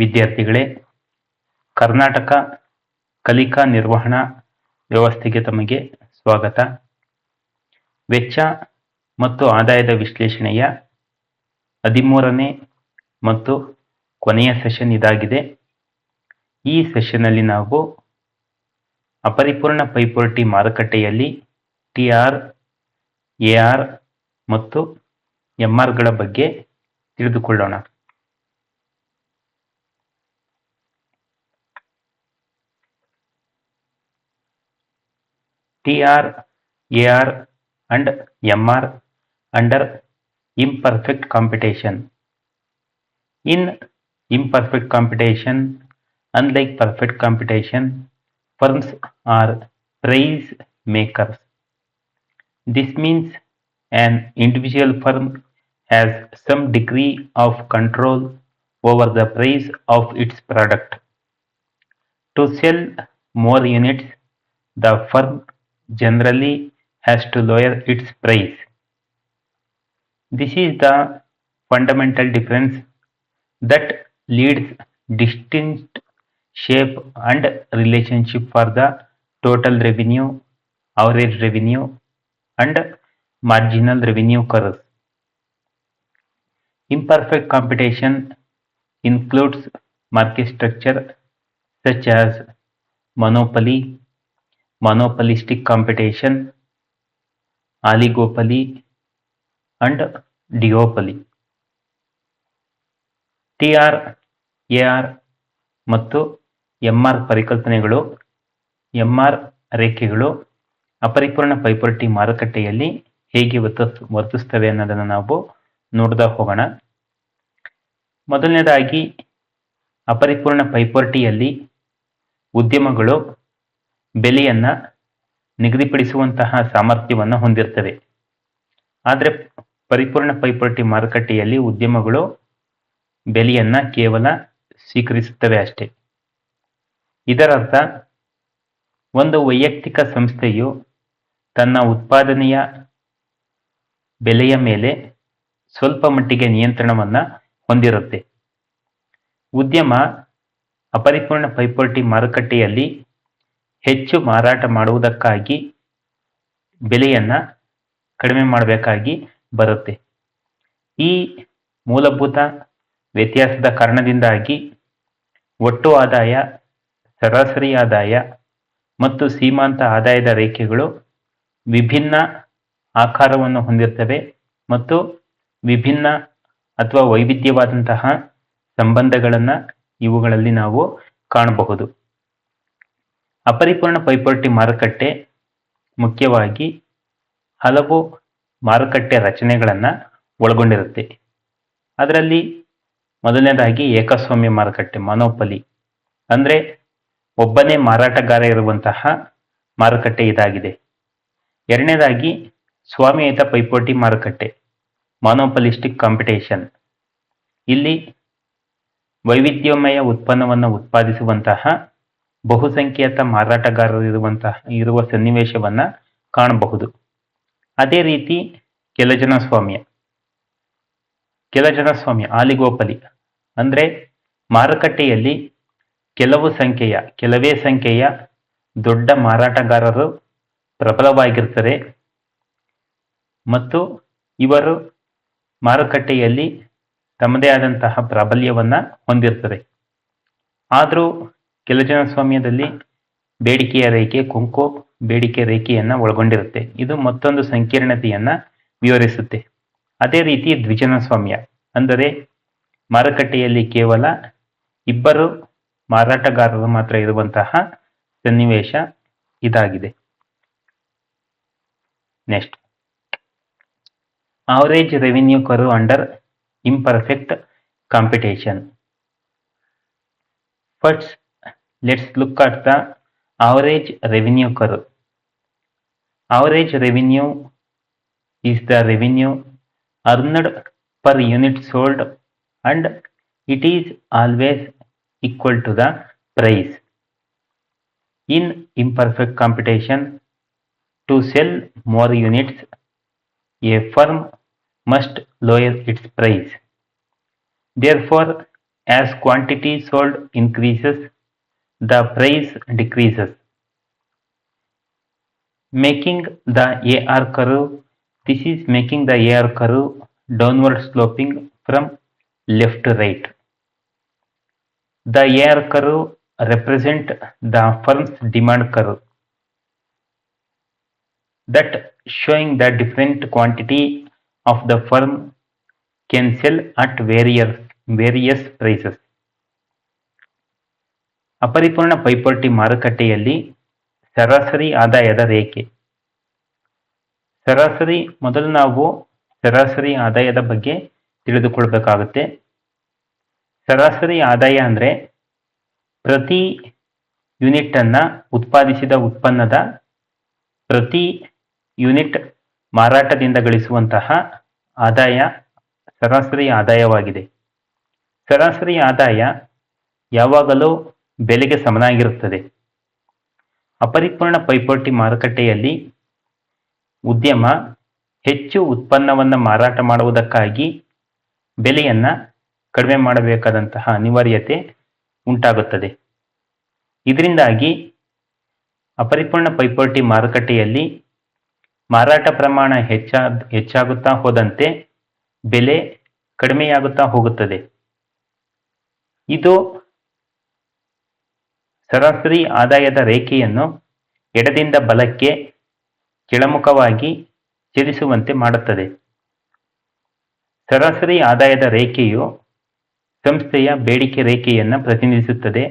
ವಿದ್ಯಾರ್ಥಿಗಳೇ, ಕರ್ನಾಟಕ ಕಲಿಕಾ ನಿರ್ವಹಣಾ ವ್ಯವಸ್ಥೆಗೆ ತಮಗೆ ಸ್ವಾಗತ. ವೆಚ್ಚ ಮತ್ತು ಆದಾಯದ ವಿಶ್ಲೇಷಣೆಯ 13ನೇ ಮತ್ತು ಕೊನೆಯ ಸೆಷನ್ ಇದಾಗಿದೆ. ಈ ಸೆಷನ್ನಲ್ಲಿ ನಾವು ಅಪರಿಪೂರ್ಣ ಪೈಪೋಟಿ ಮಾರುಕಟ್ಟೆಯಲ್ಲಿ ಟಿಆರ್, ಎಆರ್ ಮತ್ತು ಎಂಆರ್ಗಳ ಬಗ್ಗೆ ತಿಳಿದುಕೊಳ್ಳೋಣ. TR, AR and MR under imperfect computation. In imperfect computation, unlike perfect computation, firms are price makers. This means an individual firm has some degree of control over the price of its product. To sell more units, the firm generally has to lower its price. This is the fundamental difference that leads distinct shape and relationship for the total revenue, average revenue and marginal revenue curves. Imperfect computation includes market structure such as monopoly, monopolistic competition, oligopoly and duopoly. TR, AR ಮತ್ತು MR ಪರಿಕಲ್ಪನೆಗಳು, MR ರೇಖೆಗಳು ಅಪರಿಪೂರ್ಣ ಪೈಪೋಟಿ ಮಾರುಕಟ್ಟೆಯಲ್ಲಿ ಹೇಗೆ ವರ್ತಿಸ್ತವೆ ಅನ್ನೋದನ್ನು ನಾವು ನೋಡ್ತಾ ಹೋಗೋಣ. ಮೊದಲನೇದಾಗಿ, ಅಪರಿಪೂರ್ಣ ಪೈಪೋಟಿಯಲ್ಲಿ ಉದ್ಯಮಗಳು ಬೆಲೆಯನ್ನ ನಿಗದಿಪಡಿಸುವಂತಹ ಸಾಮರ್ಥ್ಯವನ್ನು ಹೊಂದಿರ್ತವೆ. ಆದರೆ ಪರಿಪೂರ್ಣ ಪೈಪೋಟಿ ಮಾರುಕಟ್ಟೆಯಲ್ಲಿ ಉದ್ಯಮಗಳು ಬೆಲೆಯನ್ನ ಕೇವಲ ಸ್ವೀಕರಿಸುತ್ತವೆ ಅಷ್ಟೇ. ಇದರರ್ಥ, ಒಂದು ವೈಯಕ್ತಿಕ ಸಂಸ್ಥೆಯು ತನ್ನ ಉತ್ಪಾದನೆಯ ಬೆಲೆಯ ಮೇಲೆ ಸ್ವಲ್ಪ ಮಟ್ಟಿಗೆ ನಿಯಂತ್ರಣವನ್ನ ಹೊಂದಿರುತ್ತೆ. ಉದ್ಯಮ ಅಪರಿಪೂರ್ಣ ಪೈಪೋಟಿ ಮಾರುಕಟ್ಟೆಯಲ್ಲಿ ಹೆಚ್ಚು ಮಾರಾಟ ಮಾಡುವುದಕ್ಕಾಗಿ ಬೆಲೆಯನ್ನ ಕಡಿಮೆ ಮಾಡಬೇಕಾಗಿ ಬರುತ್ತೆ. ಈ ಮೂಲಭೂತ ವ್ಯತ್ಯಾಸದ ಕಾರಣದಿಂದಾಗಿ ಒಟ್ಟು ಆದಾಯ, ಸರಾಸರಿ ಆದಾಯ ಮತ್ತು ಸೀಮಾಂತ ಆದಾಯದ ರೇಖೆಗಳು ವಿಭಿನ್ನ ಆಕಾರವನ್ನು ಹೊಂದಿರ್ತವೆ ಮತ್ತು ವಿಭಿನ್ನ ಅಥವಾ ವೈವಿಧ್ಯವಾದಂತಹ ಸಂಬಂಧಗಳನ್ನ ಇವುಗಳಲ್ಲಿ ನಾವು ಕಾಣಬಹುದು. ಅಪರಿಪೂರ್ಣ ಪೈಪೋಟಿ ಮಾರುಕಟ್ಟೆ ಮುಖ್ಯವಾಗಿ ಹಲವು ಮಾರುಕಟ್ಟೆ ರಚನೆಗಳನ್ನ ಒಳಗೊಂಡಿರುತ್ತೆ. ಅದರಲ್ಲಿ ಮೊದಲನೇದಾಗಿ ಏಕಸ್ವಾಮ್ಯ ಮಾರುಕಟ್ಟೆ, ಮೊನೋಪಲಿ, ಅಂದ್ರೆ ಒಬ್ಬನೇ ಮಾರಾಟಗಾರ ಇರುವಂತಹ ಮಾರುಕಟ್ಟೆ ಇದಾಗಿದೆ. ಎರಡನೇದಾಗಿ ಸ್ವಾಮ್ಯಯುತ ಪೈಪೋಟಿ ಮಾರುಕಟ್ಟೆ, ಮೊನೋಪಲಿಸ್ಟಿಕ್ ಕಾಂಪಿಟೇಷನ್. ಇಲ್ಲಿ ವೈವಿಧ್ಯಮಯ ಉತ್ಪನ್ನವನ್ನು ಉತ್ಪಾದಿಸುವಂತಹ ಬಹುಸಂಖ್ಯಾತ ಮಾರಾಟಗಾರರು ಇರುವ ಸನ್ನಿವೇಶವನ್ನ ಕಾಣಬಹುದು. ಅದೇ ರೀತಿ ಕೆಲಜನಸ್ವಾಮ್ಯ ಆಲಿಗೋಪಲಿ, ಅಂದ್ರೆ ಮಾರುಕಟ್ಟೆಯಲ್ಲಿ ಕೆಲವೇ ಸಂಖ್ಯೆಯ ದೊಡ್ಡ ಮಾರಾಟಗಾರರು ಪ್ರಬಲವಾಗಿರ್ತಾರೆ ಮತ್ತು ಇವರು ಮಾರುಕಟ್ಟೆಯಲ್ಲಿ ತಮ್ಮದೇ ಆದಂತಹ ಪ್ರಾಬಲ್ಯವನ್ನ ಹೊಂದಿರ್ತಾರೆ. ಆದರೂ ಕೆಲಜನಸ್ವಾಮ್ಯದಲ್ಲಿ ಬೇಡಿಕೆಯ ರೇಖೆ, ಕೊಂಕು ಬೇಡಿಕೆ ರೇಖೆಯನ್ನ ಒಳಗೊಂಡಿರುತ್ತೆ. ಇದು ಮತ್ತೊಂದು ಸಂಕೀರ್ಣತೆಯನ್ನ ವಿವರಿಸುತ್ತೆ. ಅದೇ ರೀತಿ ದ್ವಿಜನಸ್ವಾಮ್ಯ, ಅಂದರೆ ಮಾರುಕಟ್ಟೆಯಲ್ಲಿ ಕೇವಲ ಇಬ್ಬರು ಮಾರಾಟಗಾರರು ಮಾತ್ರ ಇರುವಂತಹ ಸನ್ನಿವೇಶ ಇದಾಗಿದೆ. Next, average revenue curve under imperfect computation. First, let's look at the average revenue curve. Average revenue is the revenue earned per unit sold and it is always equal to the price. In imperfect computation, to sell more units, a firm must lower its price. Therefore, as quantity sold increases, the price decreases, making the AR curve. This is making the AR curve downward sloping from left to right. The AR curve represent the firm's demand curve that showing the different quantity of the firm can sell at various prices. ಅಪರಿಪೂರ್ಣ ಪೈಪೋಟಿ ಮಾರುಕಟ್ಟೆಯಲ್ಲಿ ಸರಾಸರಿ ಆದಾಯದ ರೇಖೆ. ಮೊದಲು ನಾವು ಸರಾಸರಿ ಆದಾಯದ ಬಗ್ಗೆ ತಿಳಿದುಕೊಳ್ಳಬೇಕಾಗುತ್ತೆ. ಸರಾಸರಿ ಆದಾಯ ಅಂದರೆ ಪ್ರತಿ ಯೂನಿಟ್ ಅನ್ನ ಉತ್ಪಾದಿಸಿದ ಉತ್ಪನ್ನದ ಪ್ರತಿ ಯೂನಿಟ್ ಮಾರಾಟದಿಂದ ಗಳಿಸುವಂತಹ ಆದಾಯ ಸರಾಸರಿ ಆದಾಯವಾಗಿದೆ. ಸರಾಸರಿ ಆದಾಯ ಯಾವಾಗಲೂ ಬೆಲೆಗೆ ಸಮನಾಗಿರುತ್ತದೆ. ಅಪರಿಪೂರ್ಣ ಪೈಪೋಟಿ ಮಾರುಕಟ್ಟೆಯಲ್ಲಿ ಉದ್ಯಮ ಹೆಚ್ಚು ಉತ್ಪನ್ನವನ್ನು ಮಾರಾಟ ಮಾಡುವುದಕ್ಕಾಗಿ ಬೆಲೆಯನ್ನು ಕಡಿಮೆ ಮಾಡಬೇಕಾದಂತಹ ಅನಿವಾರ್ಯತೆ ಉಂಟಾಗುತ್ತದೆ. ಇದರಿಂದಾಗಿ ಅಪರಿಪೂರ್ಣ ಪೈಪೋಟಿ ಮಾರುಕಟ್ಟೆಯಲ್ಲಿ ಮಾರಾಟ ಪ್ರಮಾಣ ಹೆಚ್ಚಾಗುತ್ತಾ ಹೋದಂತೆ ಬೆಲೆ ಕಡಿಮೆಯಾಗುತ್ತಾ ಹೋಗುತ್ತದೆ. ಇದು ಸರಾಸರಿ ಆದಾಯದ ರೇಖೆಯನ್ನು ಎಡದಿಂದ ಬಲಕ್ಕೆ ಕೆಳಮುಖವಾಗಿ ಚಲಿಸುವಂತೆ ಮಾಡುತ್ತದೆ. ಸರಾಸರಿ ಆದಾಯದ ರೇಖೆಯು ಸಂಸ್ಥೆಯ ಬೇಡಿಕೆ ರೇಖೆಯನ್ನು ಪ್ರತಿನಿಧಿಸುತ್ತದೆ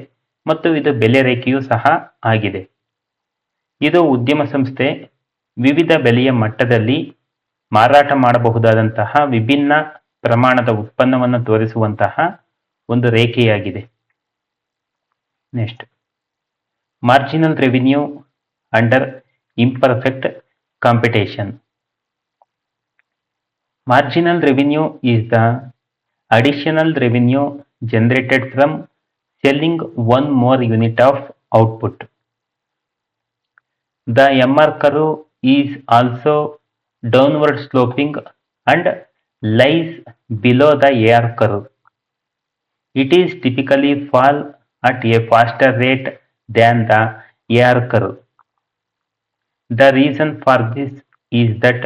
ಮತ್ತು ಇದು ಬೆಲೆ ರೇಖೆಯೂ ಸಹ ಆಗಿದೆ. ಇದು ಉದ್ಯಮ ಸಂಸ್ಥೆ ವಿವಿಧ ಬೆಲೆಯ ಮಟ್ಟದಲ್ಲಿ ಮಾರಾಟ ಮಾಡಬಹುದಾದಂತಹ ವಿಭಿನ್ನ ಪ್ರಮಾಣದ ಉತ್ಪನ್ನವನ್ನು ತೋರಿಸುವಂತಹ ಒಂದು ರೇಖೆಯಾಗಿದೆ. Next, marginal revenue under imperfect competition. Marginal revenue is the additional revenue generated from selling one more unit of output. The MR curve is also downward sloping and lies below the AR curve. It is typically fall at a faster rate than the AR curve. The reason for this is that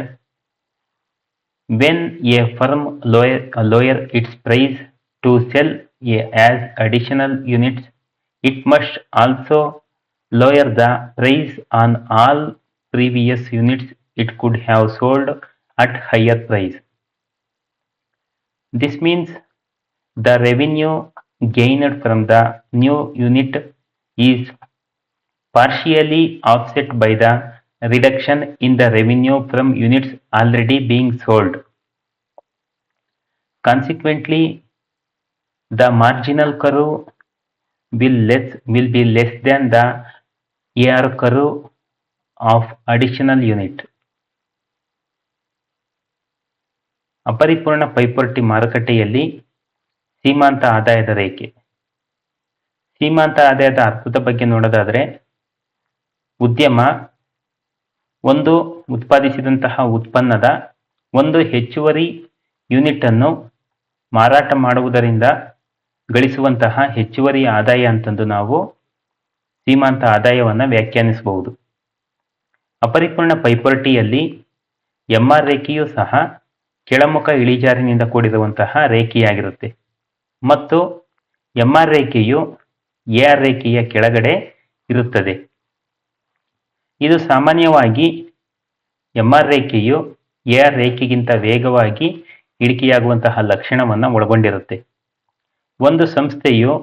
when a firm lower its price to sell as additional units, it must also lower the price on all previous units it could have sold at higher price. This means the revenue gained from the new unit is partially offset by the reduction in the revenue from units already being sold. Consequently, the marginal curve will be less than the AR curve of additional unit. ಅಪರಿಪೂರ್ಣ ಪೈಪೋಟಿ ಮಾರುಕಟ್ಟೆಯಲ್ಲಿ ಸೀಮಾಂತ ಆದಾಯದ ರೇಖೆ. ಸೀಮಾಂತ ಆದಾಯದ ಅರ್ಥದ ಬಗ್ಗೆ ನೋಡೋದಾದರೆ, ಉದ್ಯಮ ಒಂದು ಉತ್ಪಾದಿಸಿದಂತಹ ಉತ್ಪನ್ನದ ಒಂದು ಹೆಚ್ಚುವರಿ ಯೂನಿಟ್ ಅನ್ನು ಮಾರಾಟ ಮಾಡುವುದರಿಂದ ಗಳಿಸುವಂತಹ ಹೆಚ್ಚುವರಿ ಆದಾಯ ಅಂತಂದು ನಾವು ಸೀಮಾಂತ ಆದಾಯವನ್ನು ವ್ಯಾಖ್ಯಾನಿಸಬಹುದು. ಅಪರಿಪೂರ್ಣ ಪೈಪೋಟಿಯಲ್ಲಿ MR ರೇಖೆಯೂ ಸಹ ಕೆಳಮುಖ ಇಳಿಜಾರಿನಿಂದ ಕೂಡಿರುವಂತಹ ರೇಖೆಯಾಗಿರುತ್ತೆ ಮತ್ತು MR ರೇಖೆಯು AR ರೇಖೆಯ ಕೆಳಗಡೆ ಇರುತ್ತದೆ. ಇದು ಸಾಮಾನ್ಯವಾಗಿ MR ರೇಖೆಯು AR ರೇಖೆಗಿಂತ ವೇಗವಾಗಿ ಇಳಿಕೆಯಾಗುವಂತಹ ಲಕ್ಷಣವನ್ನು ಒಳಗೊಂಡಿರುತ್ತೆ. ಒಂದು ಸಂಸ್ಥೆಯು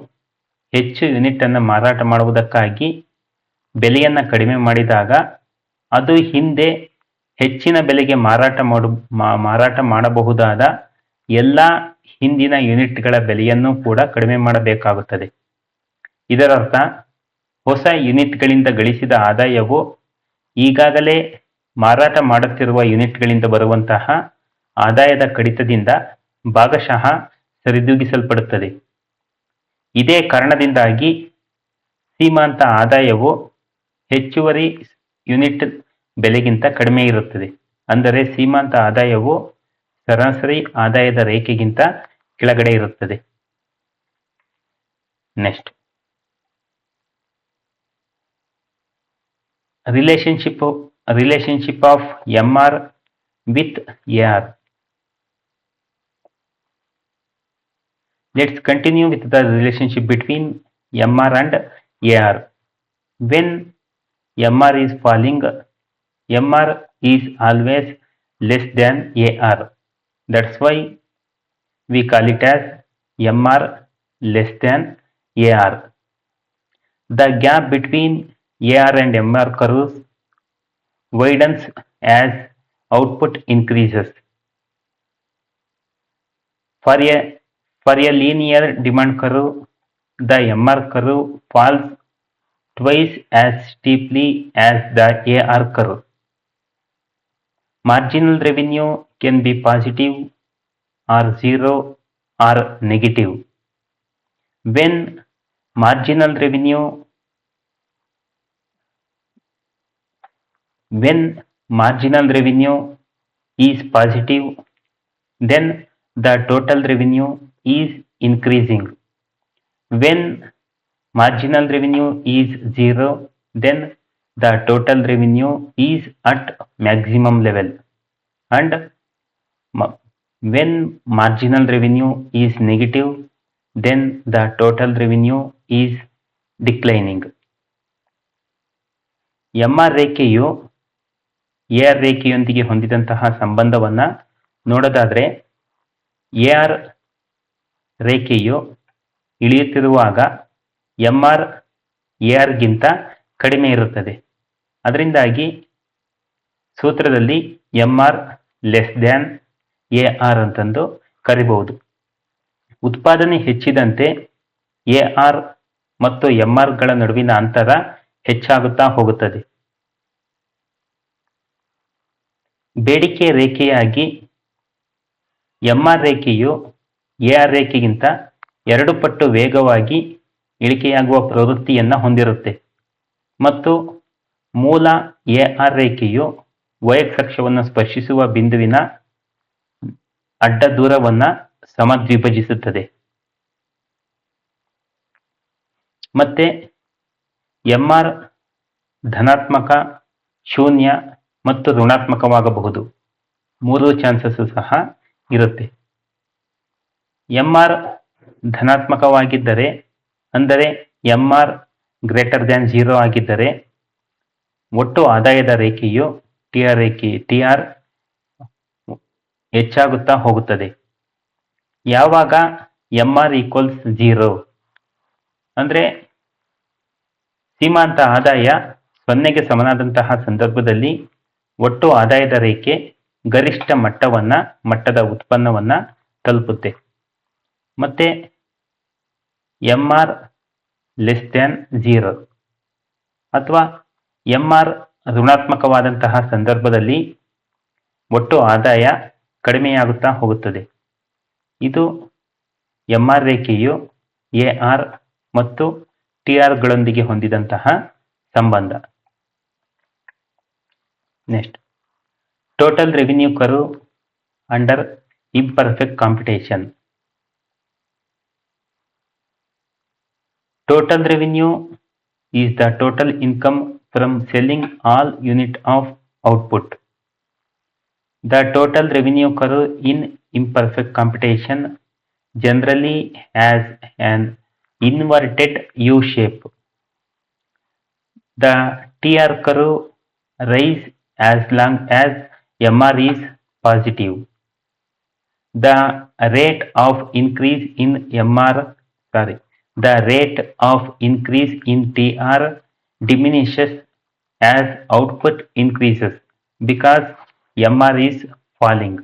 ಹೆಚ್ಚು ಯೂನಿಟ್ ಅನ್ನು ಮಾರಾಟ ಮಾಡುವುದಕ್ಕಾಗಿ ಬೆಲೆಯನ್ನು ಕಡಿಮೆ ಮಾಡಿದಾಗ ಅದು ಹಿಂದೆ ಹೆಚ್ಚಿನ ಬೆಲೆಗೆ ಮಾರಾಟ ಮಾಡಬಹುದಾದ ಎಲ್ಲ ಹಿಂದಿನ ಯೂನಿಟ್ಗಳ ಬೆಲೆಯನ್ನು ಕೂಡ ಕಡಿಮೆ ಮಾಡಬೇಕಾಗುತ್ತದೆ. ಇದರರ್ಥ ಹೊಸ ಯೂನಿಟ್ಗಳಿಂದ ಗಳಿಸಿದ ಆದಾಯವು ಈಗಾಗಲೇ ಮಾರಾಟ ಮಾಡುತ್ತಿರುವ ಯೂನಿಟ್ಗಳಿಂದ ಬರುವಂತಹ ಆದಾಯದ ಕಡಿತದಿಂದ ಭಾಗಶಃ ಸರಿದೂಗಿಸಲ್ಪಡುತ್ತದೆ. ಇದೇ ಕಾರಣದಿಂದಾಗಿ ಸೀಮಾಂತ ಆದಾಯವು ಹೆಚ್ಚುವರಿ ಯೂನಿಟ್ ಬೆಲೆಗಿಂತ ಕಡಿಮೆ ಇರುತ್ತದೆ. ಅಂದರೆ ಸೀಮಾಂತ ಆದಾಯವು ಸರಾಸರಿ ಆದಾಯದ ರೇಖೆಗಿಂತ ಕೆಳಗಡೆ ಇರುತ್ತದೆ. Next, relationship of MR with AR. Let's continue with the relationship between MR and AR. When MR is falling, MR is always less than AR. That's why we call it as MR less than AR. The gap between AR and MR curves widens as output increases. For a linear demand curve, the MR curve falls twice as steeply as the AR curve. Marginal revenue can be positive or zero or negative. When marginal revenue when marginal revenue is positive, then the total revenue is increasing. When marginal revenue is zero, then the total revenue is at maximum level. And when marginal revenue is negative, then the total revenue is declining. MR ರೇಖೆಯು AR ರೇಖೆಯೊಂದಿಗೆ ಹೊಂದಿದಂತಹ ಸಂಬಂಧವನ್ನು ನೋಡೋದಾದರೆ, AR ರೇಖೆಯು ಇಳಿಯುತ್ತಿರುವಾಗ MR AR ಗಿಂತ ಕಡಿಮೆ ಇರುತ್ತದೆ. ಅದರಿಂದಾಗಿ ಸೂತ್ರದಲ್ಲಿ MR less than AR ಅಂತಂದು ಕರಿಬಹುದು. ಉತ್ಪಾದನೆ ಹೆಚ್ಚಿದಂತೆ AR ಮತ್ತು MR ಗಳ ನಡುವಿನ ಅಂತರ ಹೆಚ್ಚಾಗುತ್ತಾ ಹೋಗುತ್ತದೆ. ಬೇಡಿಕೆ ರೇಖೆಯಾಗಿ MR ರೇಖೆಯು AR ರೇಖೆಗಿಂತ 2 ಪಟ್ಟು ವೇಗವಾಗಿ ಇಳಿಕೆಯಾಗುವ ಪ್ರವೃತ್ತಿಯನ್ನು ಹೊಂದಿರುತ್ತೆ ಮತ್ತು ಮೂಲ AR ರೇಖೆಯು y ಅಕ್ಷವನ್ನು ಸ್ಪರ್ಶಿಸುವ ಬಿಂದುವಿನ ಅಡ್ಡ ದೂರವನ್ನು ಸಮದ್ವಿಭಜಿಸುತ್ತದೆ. ಮತ್ತೆ MR ಧನಾತ್ಮಕ, ಶೂನ್ಯ ಮತ್ತು ಋಣಾತ್ಮಕವಾಗಬಹುದು. 3 ಚಾನ್ಸಸ್ ಸಹ ಇರುತ್ತೆ. MR ಧನಾತ್ಮಕವಾಗಿದ್ದರೆ, ಅಂದರೆ MR ಗ್ರೇಟರ್ ದ್ಯಾನ್ 0 ಆಗಿದ್ದರೆ, ಒಟ್ಟು ಆದಾಯದ ರೇಖೆಯು TR ಹೆಚ್ಚಾಗುತ್ತಾ ಹೋಗುತ್ತದೆ. ಯಾವಾಗ MR ಈಕ್ವಲ್ಸ್ 0 ಅಂದರೆ ಸೀಮಾಂತ ಆದಾಯ 0ಗೆ ಸಮನಾದಂತಹ ಸಂದರ್ಭದಲ್ಲಿ ಒಟ್ಟು ಆದಾಯದ ರೇಖೆ ಗರಿಷ್ಠ ಮಟ್ಟದ ಉತ್ಪನ್ನವನ್ನು ತಲುಪುತ್ತೆ. ಮತ್ತೆ MR ಲೆಸ್ ದ್ಯಾನ್ 0 ಅಥವಾ MR ಋಣಾತ್ಮಕವಾದಂತಹ ಸಂದರ್ಭದಲ್ಲಿ ಒಟ್ಟು ಆದಾಯ ಕಡಿಮೆಯಾಗುತ್ತಾ ಹೋಗುತ್ತದೆ. ಇದು MR ರೇಖೆಯು AR ಮತ್ತು TR ಗಳೊಂದಿಗೆ ಹೊಂದಿದಂತಹ ಸಂಬಂಧ. Next, total revenue curve under imperfect computation. Total revenue is the total income from selling all unit of output. The total revenue curve in imperfect computation generally has an inverted U shape. The TR curve rise as long as MR is positive. The rate of increase in TR diminishes as output increases because MR is falling.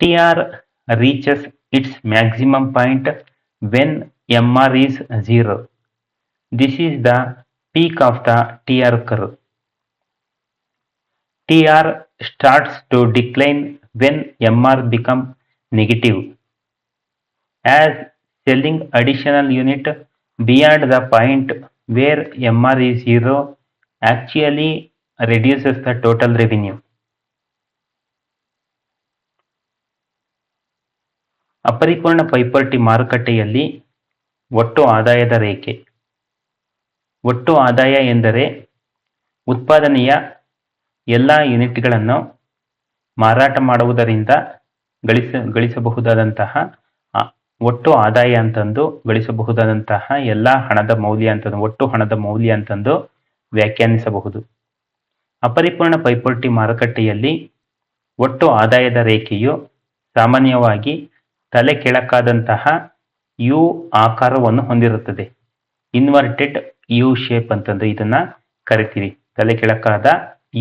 TR reaches its maximum point when MR is 0. This is the peak of the TR curve. TR starts to decline when MR becomes negative, as selling additional unit beyond the point where MR is 0 actually reduces the total revenue. ಅಪರಿಪೂರ್ಣ ಪೈಪೋಟಿ ಮಾರುಕಟ್ಟೆಯಲ್ಲಿ ಒಟ್ಟು ಆದಾಯದ ರೇಖೆ. ಒಟ್ಟು ಆದಾಯ ಎಂದರೆ ಉತ್ಪಾದನೆಯ ಎಲ್ಲ ಯೂನಿಟ್ಗಳನ್ನು ಮಾರಾಟ ಮಾಡುವುದರಿಂದ ಗಳಿಸಬಹುದಾದಂತಹ ಒಟ್ಟು ಆದಾಯ ಅಂತಂದು ಗಳಿಸಬಹುದಾದಂತಹ ಎಲ್ಲ ಹಣದ ಮೌಲ್ಯ ಅಂತಂದು ಒಟ್ಟು ಹಣದ ಮೌಲ್ಯ ಅಂತಂದು ವ್ಯಾಖ್ಯಾನಿಸಬಹುದು. ಅಪರಿಪೂರ್ಣ ಪೈಪೋಟಿ ಮಾರುಕಟ್ಟೆಯಲ್ಲಿ ಒಟ್ಟು ಆದಾಯದ ರೇಖೆಯು ಸಾಮಾನ್ಯವಾಗಿ ತಲೆ ಕೆಳಕಾದಂತಹ ಯು ಆಕಾರವನ್ನು ಹೊಂದಿರುತ್ತದೆ. ಇನ್ವರ್ಟೆಡ್ ಯು ಶೇಪ್ ಅಂತಂದು ಇದನ್ನ ಕರಿತೀವಿ. ತಲೆ ಕೆಳಕಾದ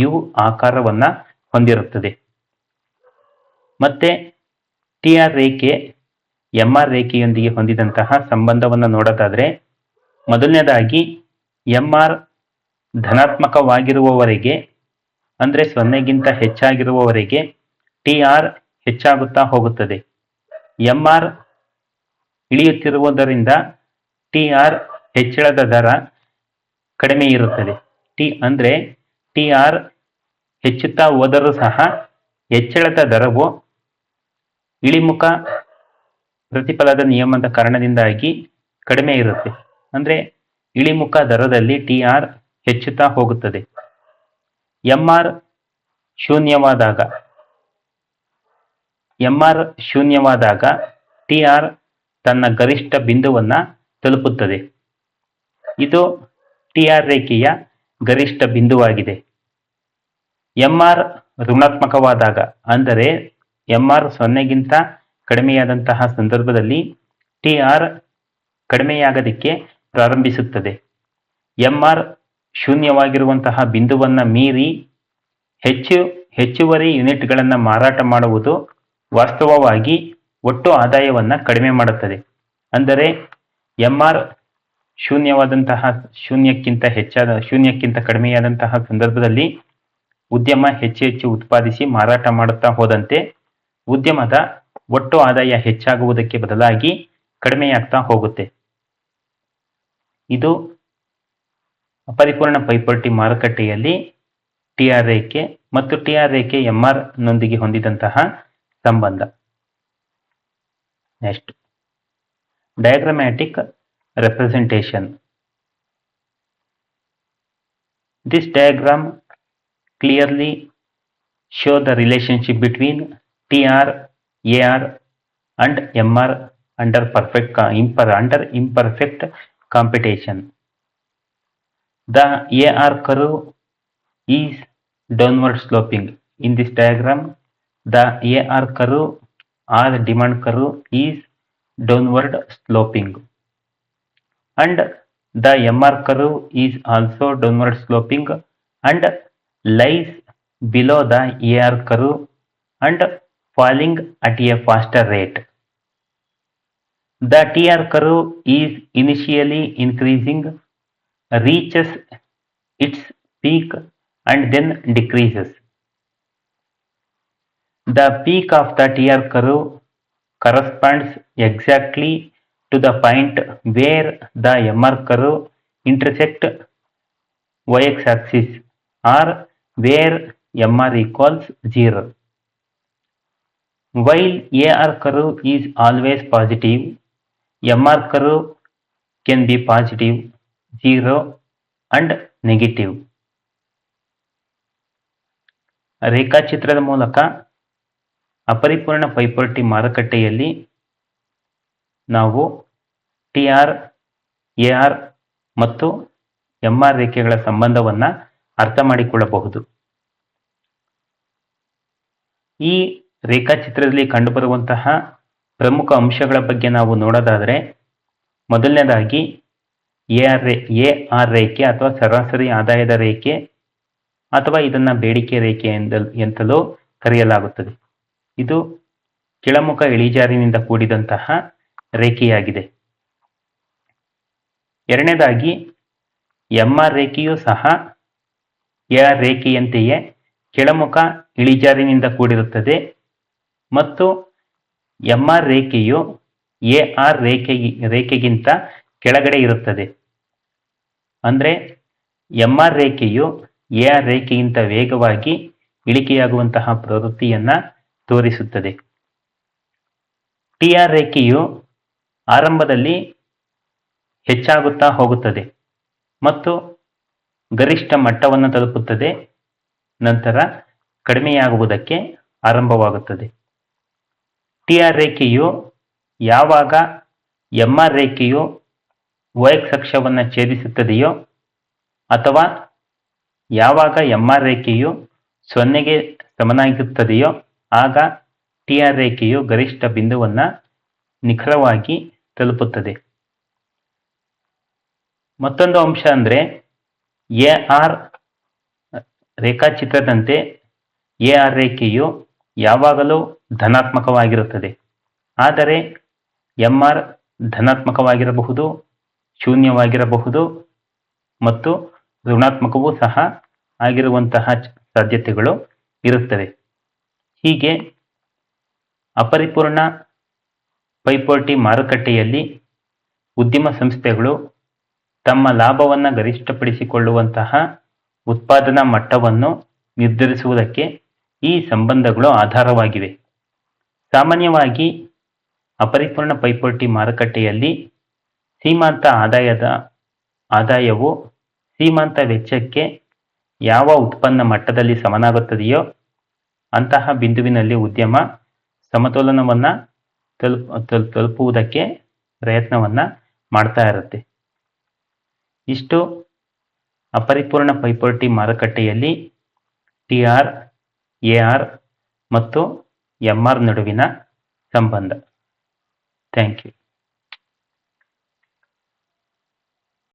ಯು ಆಕಾರವನ್ನ ಹೊಂದಿರುತ್ತದೆ. ಮತ್ತೆ ಟಿ ಆರ್ ರೇಖೆ ಎಂ ಆರ್ ರೇಖೆಯೊಂದಿಗೆ ಹೊಂದಿದಂತಹ ಸಂಬಂಧವನ್ನು ನೋಡೋದಾದ್ರೆ, ಮೊದಲನೇದಾಗಿ ಎಂ ಆರ್ ಧನಾತ್ಮಕವಾಗಿರುವವರೆಗೆ ಅಂದ್ರೆ 0ಗಿಂತ ಹೆಚ್ಚಾಗಿರುವವರೆಗೆ ಟಿ ಆರ್ ಹೆಚ್ಚಾಗುತ್ತಾ ಹೋಗುತ್ತದೆ. ಎಂ ಆರ್ ಇಳಿಯುತ್ತಿರುವುದರಿಂದ ಟಿ ಆರ್ ಹೆಚ್ಚಳದ ದರ ಕಡಿಮೆ ಇರುತ್ತದೆ. ಅಂದ್ರೆ ಟಿ ಆರ್ ಹೆಚ್ಚುತ್ತಾ ಹೋದರೂ ಸಹ ಹೆಚ್ಚಳದ ದರವು ಇಳಿಮುಖ ಪ್ರತಿಫಲದ ನಿಯಮದ ಕಾರಣದಿಂದಾಗಿ ಕಡಿಮೆ ಇರುತ್ತೆ. ಅಂದ್ರೆ ಇಳಿಮುಖ ದರದಲ್ಲಿ ಟಿ ಆರ್ ಹೆಚ್ಚುತ್ತಾ ಹೋಗುತ್ತದೆ. ಎಂ ಆರ್ ಶೂನ್ಯವಾದಾಗ ಟಿ ಆರ್ ತನ್ನ ಗರಿಷ್ಠ ಬಿಂದುವನ್ನ ತಲುಪುತ್ತದೆ. ಇದು ಟಿ ಆರ್ ರೇಖೆಯ ಗರಿಷ್ಠ ಬಿಂದುವಾಗಿದೆ. ಎಂ ಆರ್ ಋಣಾತ್ಮಕವಾದಾಗ ಅಂದರೆ ಎಂ ಆರ್ 0ಗಿಂತ ಕಡಿಮೆಯಾದಂತಹ ಸಂದರ್ಭದಲ್ಲಿ ಟಿ ಆರ್ ಕಡಿಮೆಯಾಗಲಿಕ್ಕೆ ಪ್ರಾರಂಭಿಸುತ್ತದೆ. ಎಂ ಆರ್ ಶೂನ್ಯವಾಗಿರುವಂತಹ ಬಿಂದುವನ್ನ ಮೀರಿ ಹೆಚ್ಚುವರಿ ಯೂನಿಟ್ಗಳನ್ನು ಮಾರಾಟ ಮಾಡುವುದು ವಾಸ್ತವವಾಗಿ ಒಟ್ಟು ಆದಾಯವನ್ನ ಕಡಿಮೆ ಮಾಡುತ್ತದೆ. ಅಂದರೆ ಎಂ ಆರ್ ಶೂನ್ಯಕ್ಕಿಂತ ಕಡಿಮೆಯಾದಂತಹ ಸಂದರ್ಭದಲ್ಲಿ ಉದ್ಯಮ ಹೆಚ್ಚು ಉತ್ಪಾದಿಸಿ ಮಾರಾಟ ಮಾಡುತ್ತಾ ಹೋದಂತೆ ಉದ್ಯಮದ ಒಟ್ಟು ಆದಾಯ ಹೆಚ್ಚಾಗುವುದಕ್ಕೆ ಬದಲಾಗಿ ಕಡಿಮೆಯಾಗ್ತಾ ಹೋಗುತ್ತೆ. ಇದು ಅಪರಿಪೂರ್ಣ ಪೈಪೋಟಿ ಮಾರುಕಟ್ಟೆಯಲ್ಲಿ ಟಿ ಆರ್ ರೇಖೆ ಮತ್ತು ಟಿ ಆರ್ ರೇಖೆ ಎಂ ಆರ್ ನೊಂದಿಗೆ ಹೊಂದಿದಂತಹ ಸಂಬಂಧ. Next, diagrammatic representation. This diagram clearly show the relationship between TR, AR and MR under imperfect computation. The AR curve is downward sloping. In this diagram, the AR curve or the demand curve is downward sloping, and the MR curve is also downward sloping and lies below the AR curve and falling at a faster rate. The TR curve is initially increasing, reaches its peak and then decreases. The peak of the TR curve corresponds exactly to the point where the MR curve intersect y-axis or where MR equals 0. While AR curve is always positive, MR curve can be positive, 0 and negative. ರೇಖಾಚಿತ್ರದ ಮೂಲಕ ಅಪರಿಪೂರ್ಣ ಪೈಪೋಟಿ ಮಾರುಕಟ್ಟೆಯಲ್ಲಿ ನಾವು T R, A R ಮತ್ತು M R ರೇಖೆಗಳ ಸಂಬಂಧವನ್ನ ಅರ್ಥ ಮಾಡಿಕೊಳ್ಳಬಹುದು. ಈ ರೇಖಾಚಿತ್ರದಲ್ಲಿ ಕಂಡುಬರುವಂತಹ ಪ್ರಮುಖ ಅಂಶಗಳ ಬಗ್ಗೆ ನಾವು ನೋಡೋದಾದರೆ, ಮೊದಲನೇದಾಗಿ ಎ ಆರ್ ರೇಖೆ ಅಥವಾ ಸರಾಸರಿ ಆದಾಯದ ರೇಖೆ ಅಥವಾ ಇದನ್ನ ಬೇಡಿಕೆ ರೇಖೆ ಎಂತಲೂ ಕರೆಯಲಾಗುತ್ತದೆ. ಇದು ಕೆಳಮುಖ ಇಳಿಜಾರಿನಿಂದ ಕೂಡಿದಂತಹ ರೇಖೆಯಾಗಿದೆ. ಎರಡನೇದಾಗಿ ಎಂ ಆರ್ ರೇಖೆಯೂ ಸಹ ಎ ಆರ್ ರೇಖೆಯಂತೆಯೇ ಕೆಳಮುಖ ಇಳಿಜಾರಿನಿಂದ ಕೂಡಿರುತ್ತದೆ ಮತ್ತು ಎಂ ಆರ್ ರೇಖೆಯು ಎ ಆರ್ ರೇಖೆಗಿಂತ ಕೆಳಗಡೆ ಇರುತ್ತದೆ. ಅಂದ್ರೆ ಎಂ ಆರ್ ರೇಖೆಯು ಎ ಆರ್ ರೇಖೆಗಿಂತ ವೇಗವಾಗಿ ಇಳಿಕೆಯಾಗುವಂತಹ ಪ್ರವೃತ್ತಿಯನ್ನ ತೋರಿಸುತ್ತದೆ. ಟಿ ಆರ್ ರೇಖೆಯು ಆರಂಭದಲ್ಲಿ ಹೆಚ್ಚಾಗುತ್ತಾ ಹೋಗುತ್ತದೆ ಮತ್ತು ಗರಿಷ್ಠ ಮಟ್ಟವನ್ನು ತಲುಪುತ್ತದೆ. ನಂತರ ಕಡಿಮೆಯಾಗುವುದಕ್ಕೆ ಆರಂಭವಾಗುತ್ತದೆ. TR ರೇಖೆಯು ಯಾವಾಗ MR ರೇಖೆಯು OX ಅಕ್ಷವನ್ನು ಛೇದಿಸುತ್ತದೆಯೋ ಅಥವಾ ಯಾವಾಗ MR ರೇಖೆಯು 0ಗೆ ಸಮನಾಗಿರುತ್ತದೆಯೋ ಆಗ TR ರೇಖೆಯು ಗರಿಷ್ಠ ಬಿಂದುವನ್ನು ನಿಖರವಾಗಿ ತಲುಪುತ್ತದೆ. ಮತ್ತೊಂದು ಅಂಶ ಅಂದರೆ AR ರೇಖಾಚಿತ್ರದಂತೆ AR ರೇಖೆಯು ಯಾವಾಗಲೂ ಧನಾತ್ಮಕವಾಗಿರುತ್ತದೆ. ಆದರೆ MR ಧನಾತ್ಮಕವಾಗಿರಬಹುದು, ಶೂನ್ಯವಾಗಿರಬಹುದು ಮತ್ತು ಋಣಾತ್ಮಕವೂ ಸಹ ಆಗಿರುವಂತಹ ಸಾಧ್ಯತೆಗಳು ಇರುತ್ತವೆ. ಹೀಗೆ ಅಪರಿಪೂರ್ಣ ಪೈಪೋಟಿ ಮಾರುಕಟ್ಟೆಯಲ್ಲಿ ಉದ್ಯಮ ಸಂಸ್ಥೆಗಳು ತಮ್ಮ ಲಾಭವನ್ನು ಗರಿಷ್ಠಪಡಿಸಿಕೊಳ್ಳುವಂತಹ ಉತ್ಪಾದನಾ ಮಟ್ಟವನ್ನು ನಿರ್ಧರಿಸುವುದಕ್ಕೆ ಈ ಸಂಬಂಧಗಳು ಆಧಾರವಾಗಿವೆ. ಸಾಮಾನ್ಯವಾಗಿ ಅಪರಿಪೂರ್ಣ ಪೈಪೋಟಿ ಮಾರುಕಟ್ಟೆಯಲ್ಲಿ ಸೀಮಾಂತ ಆದಾಯವು ಸೀಮಾಂತ ವೆಚ್ಚಕ್ಕೆ ಯಾವ ಉತ್ಪನ್ನ ಮಟ್ಟದಲ್ಲಿ ಸಮನಾಗುತ್ತದೆಯೋ ಅಂತಹ ಬಿಂದುವಿನಲ್ಲಿ ಉದ್ಯಮ ಸಮತೋಲನವನ್ನು ತಲುಪುವುದಕ್ಕೆ ಪ್ರಯತ್ನವನ್ನು ಮಾಡ್ತಾ ಇರುತ್ತೆ. ಇಷ್ಟು ಅಪರಿಪೂರ್ಣ ಪೈಪೋಟಿ ಮಾರುಕಟ್ಟೆಯಲ್ಲಿ TR, AR ಮತ್ತು MR ನಡುವಿನ ಸಂಬಂಧ. Thank you.